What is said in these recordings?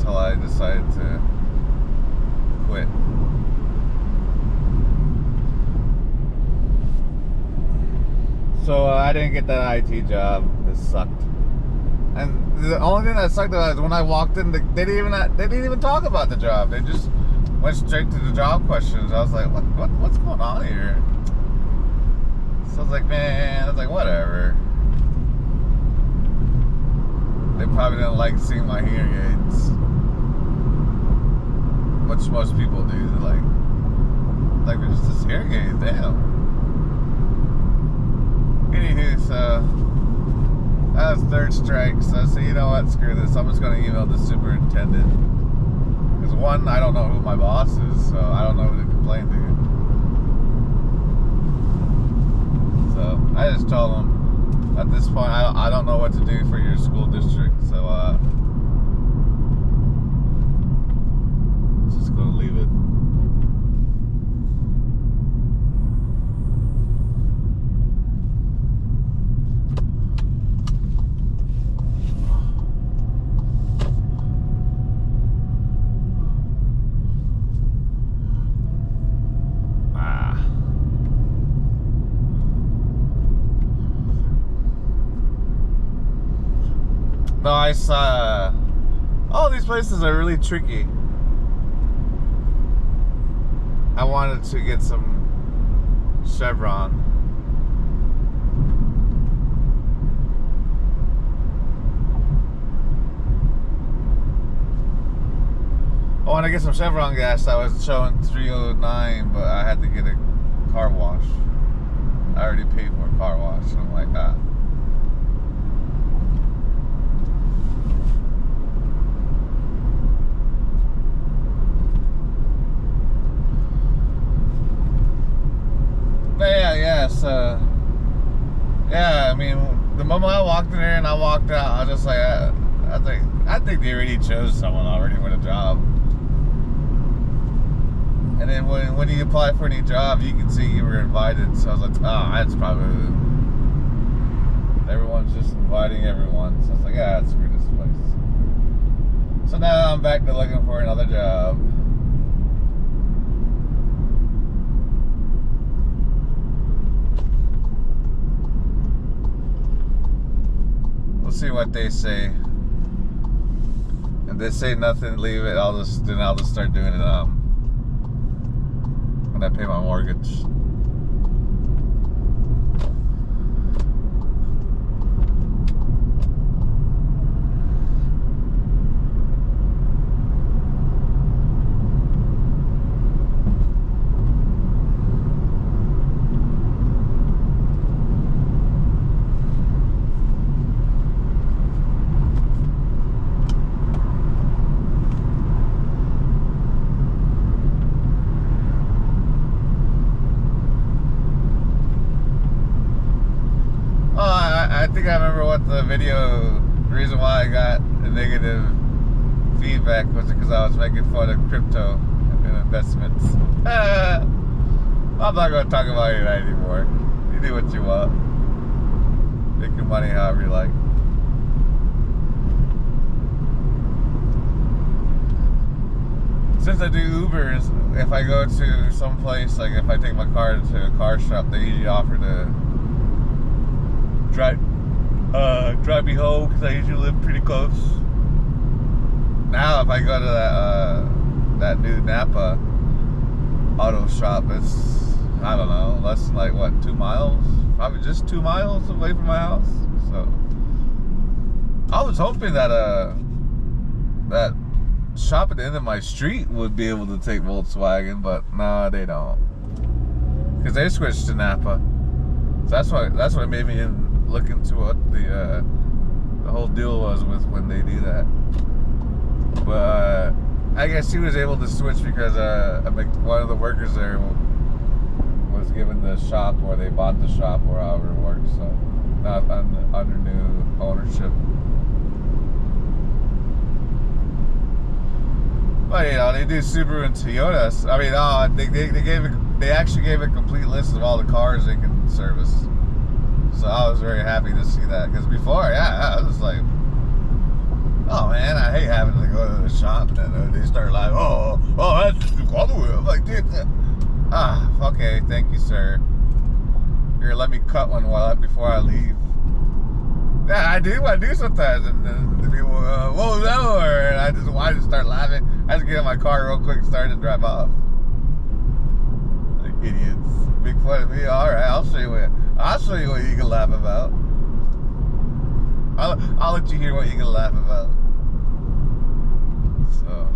until I decided to quit. So I didn't get that IT job. It sucked. And the only thing that sucked about it is when I walked in, they didn't even talk about the job. They just went straight to the job questions. I was like, what's going on here? So I was like, man, I was like, whatever. They probably didn't like seeing my hearing aids, which most people do. They're like it's just hearing aids, damn. Anywho, so that was third strike. So I said, you know what, screw this. I'm just going to email the superintendent. Because one, I don't know who my boss is, so I don't know who to complain to. So I just told him, at this point, I don't know what to do for your school district. So just going to leave it. No, I saw all these places are really tricky. I wanted to get some Chevron. I want to get some Chevron gas. I was showing 309, but I had to get a car wash. I already paid for a car wash, and I'm like, ah. But yeah, so yeah, I mean, the moment I walked in there and I walked out, I was just like, I think they already chose someone already with a job. And then when you apply for any job, you can see you were invited. So I was like, oh, that's probably everyone's just inviting everyone. So I was like, yeah, screw this place. So now I'm back to looking for another job. We'll see what they say. If they say nothing, leave it. I'll just start doing it when I pay my mortgage. I think I remember what the reason why I got a negative feedback was because I was making fun of crypto and investments. I'm not going to talk about it anymore. You do what you want. Make your money however you like. Since I do Ubers, if I go to some place, like if I take my car to a car shop, they usually offer to drive me home because I usually live pretty close. Now if I go to that new Napa auto shop, it's, I don't know, less than like what, 2 miles? Probably just 2 miles away from my house. So I was hoping that that shop at the end of my street would be able to take Volkswagen, but no, they don't, because they switched to Napa. So that's what made me look into what the whole deal was with when they do that. But I guess he was able to switch because one of the workers there was given the shop, or they bought the shop, or however it works. So not under new ownership. But you know, they do Subaru and Toyota. I mean, they actually gave a complete list of all the cars they can service. So I was very happy to see that, because before, yeah, I was like, Oh man, I hate having to go to the shop and then they start like, oh, that's just too complicated. I'm like, dude, okay, thank you, sir. Here, let me cut one before I leave. Yeah, I do sometimes, and then the people go, whoa, no, and I just start laughing. I just get in my car real quick, start and drive off. Like idiots, make fun of me. All right, I'll show you what you can laugh about. I'll let you hear what you can laugh about. So.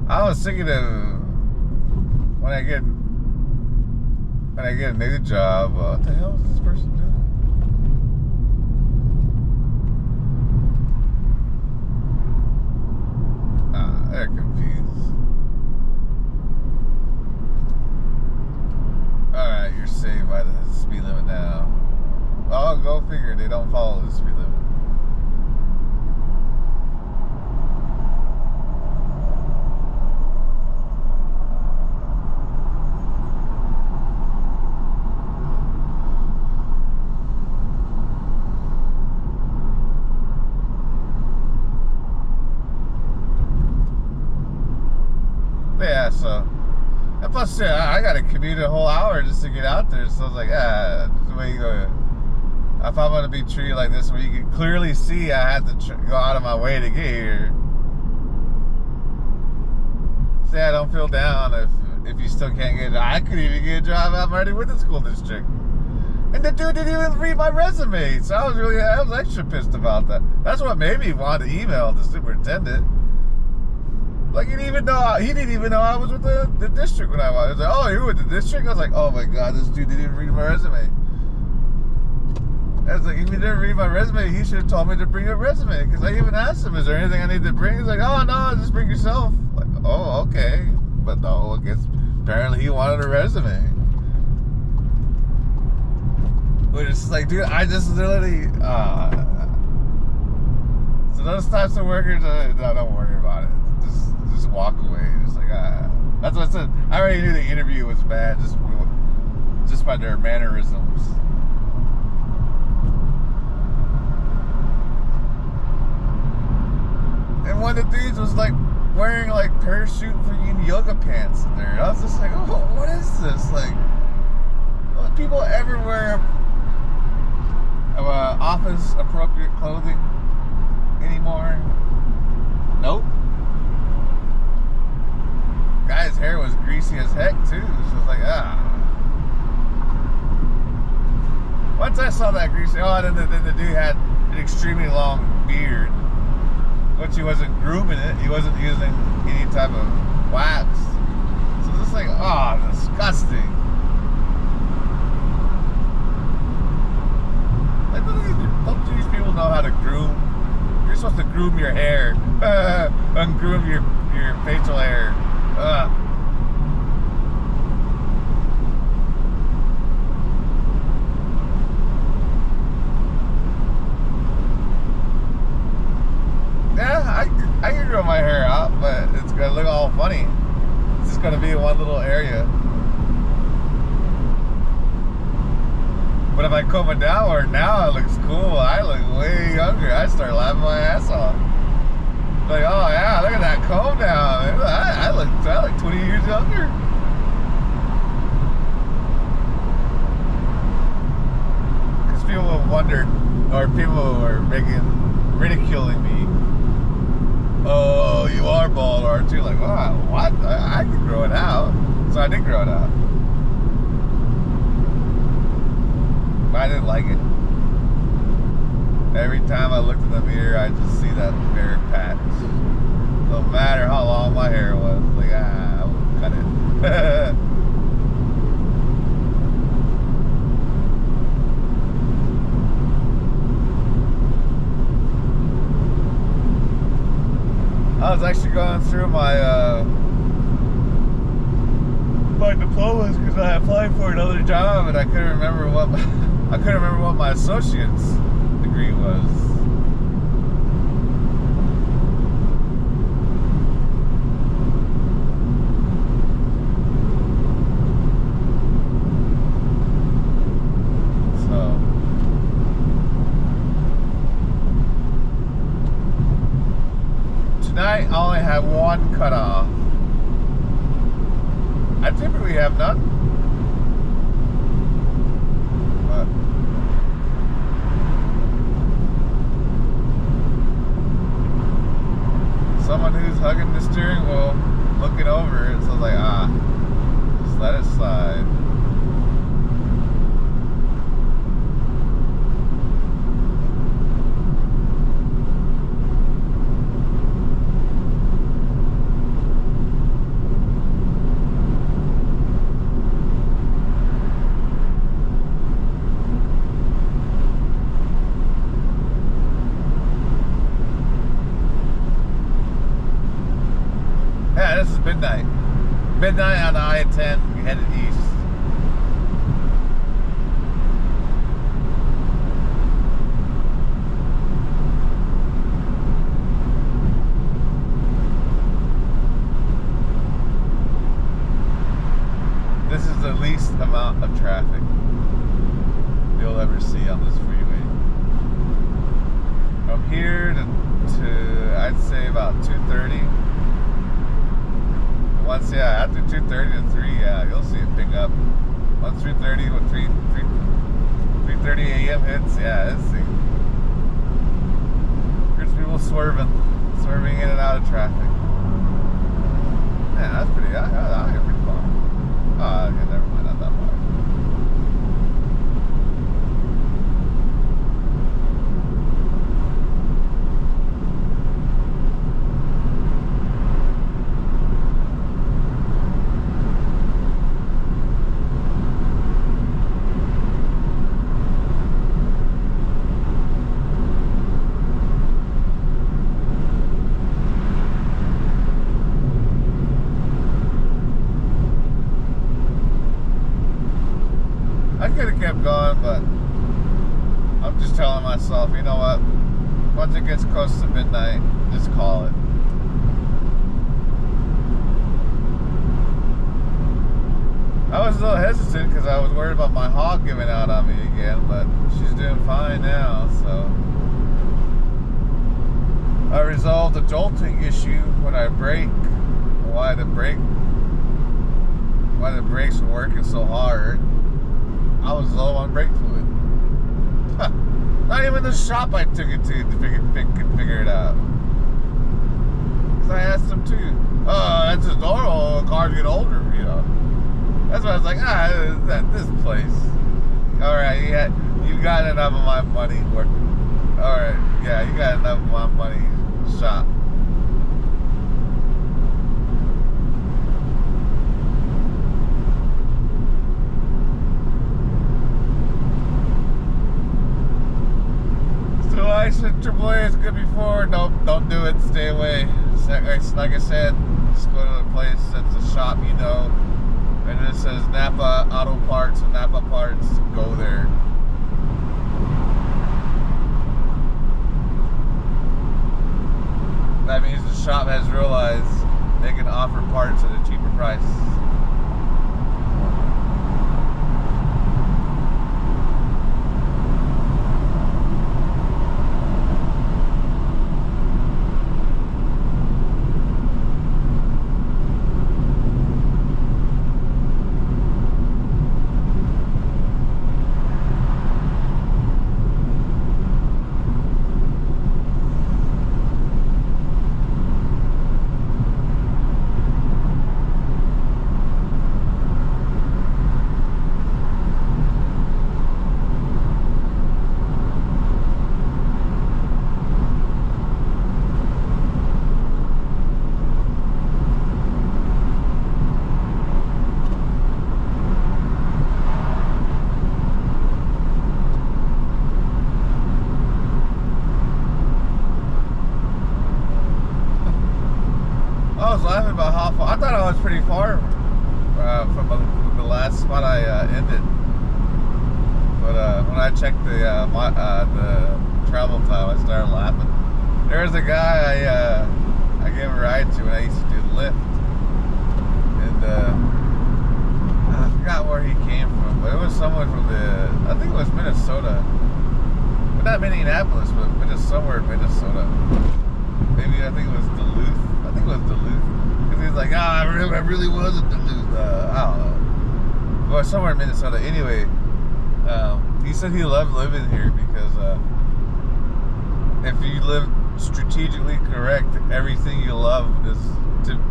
I was thinking of when I get a new job, what the hell is this person doing? They're confused. Alright, you're saved by the speed limit now. Oh, go figure, they don't follow the speed limit. Yeah, so, and plus, I got to commute a whole hour just to get out there. So I was like, that's the way you go. If I'm going to be treated like this, where you can clearly see I had to go out of my way to get here. Say I don't feel down if you still can't get a job. I couldn't even get a job. I'm already with the school district. And the dude didn't even read my resume. So I was extra pissed about that. That's what made me want to email the superintendent. Like, he didn't even know I was with the district when I was. He was like, oh, you're with the district? I was like, oh my God, this dude didn't even read my resume. I was like, if he didn't read my resume, he should have told me to bring a resume. Because I even asked him, is there anything I need to bring? He's like, oh, no, just bring yourself. Like, oh, okay. But no, I guess apparently he wanted a resume. Which is like, dude, I just literally, so those types of workers, don't worry about it. Just walk away. Just like, that's what I said. I already knew the interview was bad just by their mannerisms. And one of the dudes was like wearing like parachute freaking yoga pants in there. I was just like, oh, what is this? Like, do people ever wear office appropriate clothing anymore? Nope. Guy's hair was greasy as heck too, so it's like, Once I saw that greasy, then the dude had an extremely long beard, which he wasn't grooming it. He wasn't using any type of wax. So it's just like, disgusting. Like, don't these people know how to groom? You're supposed to groom your hair, ungroom your facial hair. Yeah, I can grow my hair out, but it's gonna look all funny. It's just gonna be in one little area. But if I comb it downward, now it looks cool. I look way younger. I start laughing my ass off. Like, oh yeah, look at that comb down. I look 20 years younger. Because people will wonder, or people are ridiculing me. Oh, you are bald, aren't you? Like, oh, what? I can grow it out. So I did grow it out. But I didn't like it. Every time I looked in the mirror, I just see that bare patch. No matter how long my hair was. Like, I will cut it. I was actually going through my diplomas because I applied for another job and I couldn't remember what I couldn't remember what my associate's degree was. Tonight I only have one cutoff. I typically have none. But someone who's hugging the steering wheel, looking over it, so I was like, just let it slide. Yeah, this is midnight. Midnight on the I-10, we headed east. This is the least amount of traffic you'll ever see on this freeway. From here to I'd say about 2:30. Once, yeah, after 2:30 to 3, yeah, you'll see it pick up. Once 3:30, what 3:30 a.m. hits, yeah, let's see. There's people swerving in and out of traffic. Man, that's pretty. I get pretty far. Oh, okay, never mind, not that far. I could have kept going, but I'm just telling myself, you know what? Once it gets close to midnight, just call it. I was a little hesitant because I was worried about my hog giving out on me again, but she's doing fine now, so. I resolved the jolting issue when I brake. Why the brakes were working so hard. I was low on brake fluid. Not even the shop I took it to figure it out. Because I asked them too. Oh, that's just normal. Cars get older, you know. That's why I was like, this place. Alright, yeah, you got enough of my money. Alright, yeah, you got enough of my money. Shop. I said AAA is good before. Nope, don't do it. Stay away. Like I said, just go to the place that's a shop you know, and it says Napa Auto Parts and Napa Parts. Go there. That means the shop has realized they can offer parts at a cheaper price. Laughing about how far. I thought I was pretty far from the last spot I ended. But when I checked the travel time, I started laughing. There was a guy I gave a ride to when I used to do Lyft, and I forgot where he came from, but it was someone from I think it was Minnesota, but not Minneapolis, but somewhere in Minnesota. Maybe I think it was Duluth. I think it was Duluth, because he's like, I really was in Duluth. I don't know, but somewhere in Minnesota. Anyway, he said he loved living here because if you live strategically correct, everything you love is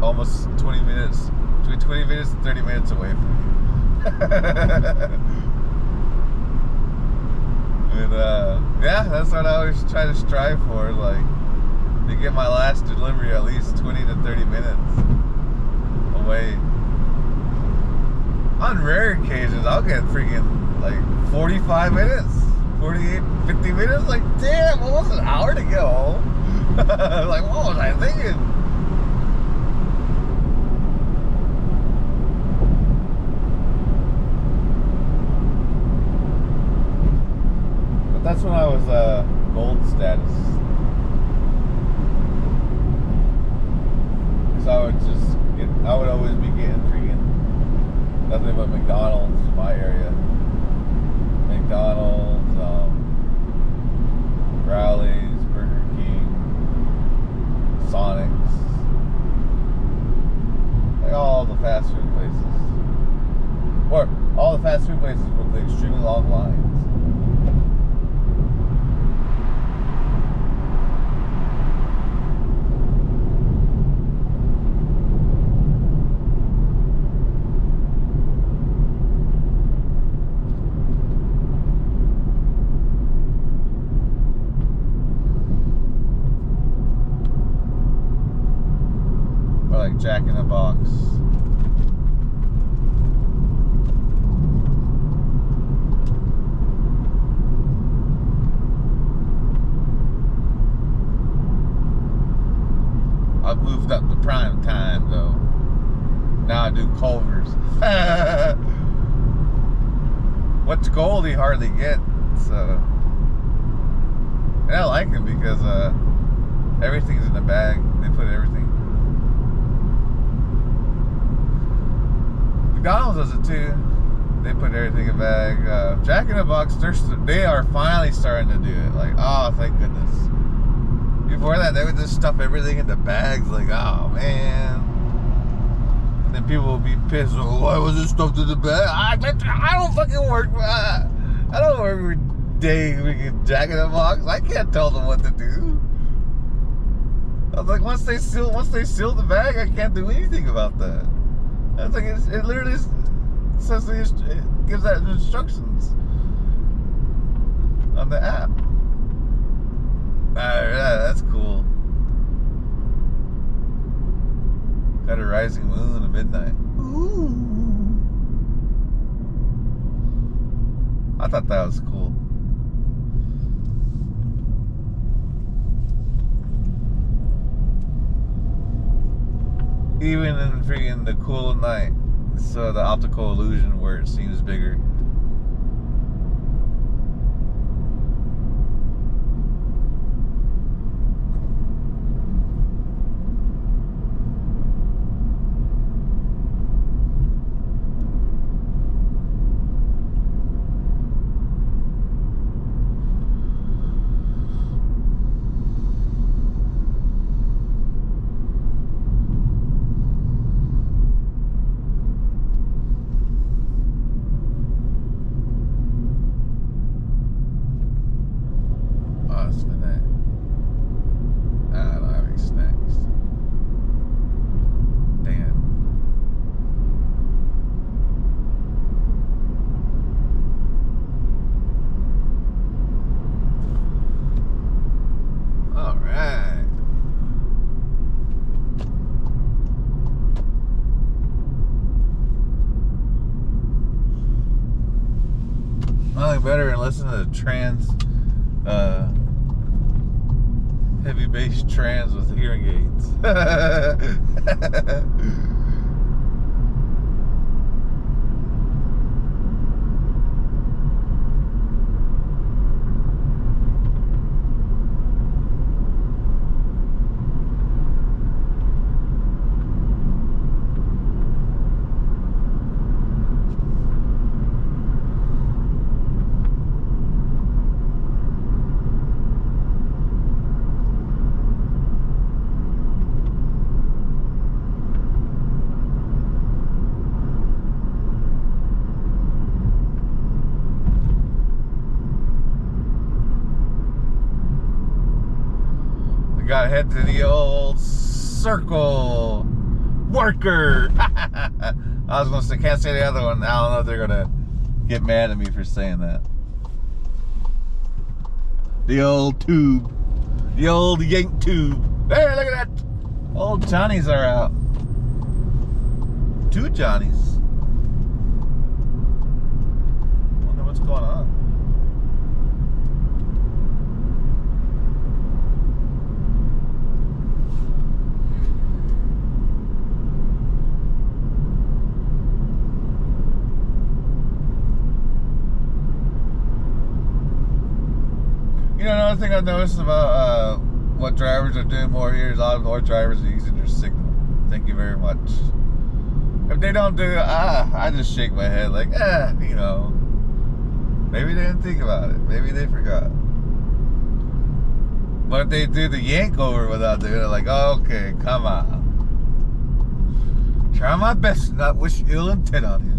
almost 20 minutes, between 20 minutes and 30 minutes away from you. And yeah, that's what I always try to strive for, like to get my last delivery at least 20 to 30 minutes away. On rare occasions, I'll get freaking like 45 minutes, 48, 50 minutes. Like, damn, almost an hour to get home. Like, what was I thinking? But that's when I was gold status. So I would always be getting freaking nothing but McDonald's in my area. McDonald's, Rowley's, Burger King, Sonic's, like all the fast food places, or all the fast food places with the extremely long lines. Like Jack in the Box. I've moved up to prime time though. Now I do Culver's. What's gold he hardly gets. And I like him because everything's in the bag. They put everything. McDonald's does it too. They put everything in a bag. Jack in the Box, they are finally starting to do it. Like, oh, thank goodness. Before that, they would just stuff everything into bags. Like, oh man. And then people would be pissed. Oh, why was it stuffed in the bag? I don't fucking work. I don't work every day with Jack in the Box. I can't tell them what to do. I was like, once they seal the bag, I can't do anything about that. I was like, it literally says it gives that instructions on the app. Yeah, that's cool. Got a rising moon at midnight. Ooh. I thought that was cool. Even in freaking the cool of night, so the optical illusion where it seems bigger. Better and listen to the heavy bass trance with hearing aids. We gotta head to the old Circle Worker. I was gonna say, can't say the other one. I don't know if they're gonna get mad at me for saying that. The old tube. The old yank tube. Hey, look at that. Old Johnnies are out. 2 Johnnies. Wonder what's going on. You know, another thing I've noticed about what drivers are doing more here is a lot more drivers are using their signal. Thank you very much. If they don't do it, I just shake my head like, you know, maybe they didn't think about it. Maybe they forgot. But if they do the yank over without doing it, like, okay, come on. Try my best to not wish ill intent on you.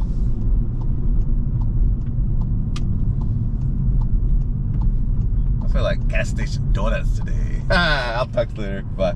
I feel like gas station donuts today. I'll talk to you later. Bye.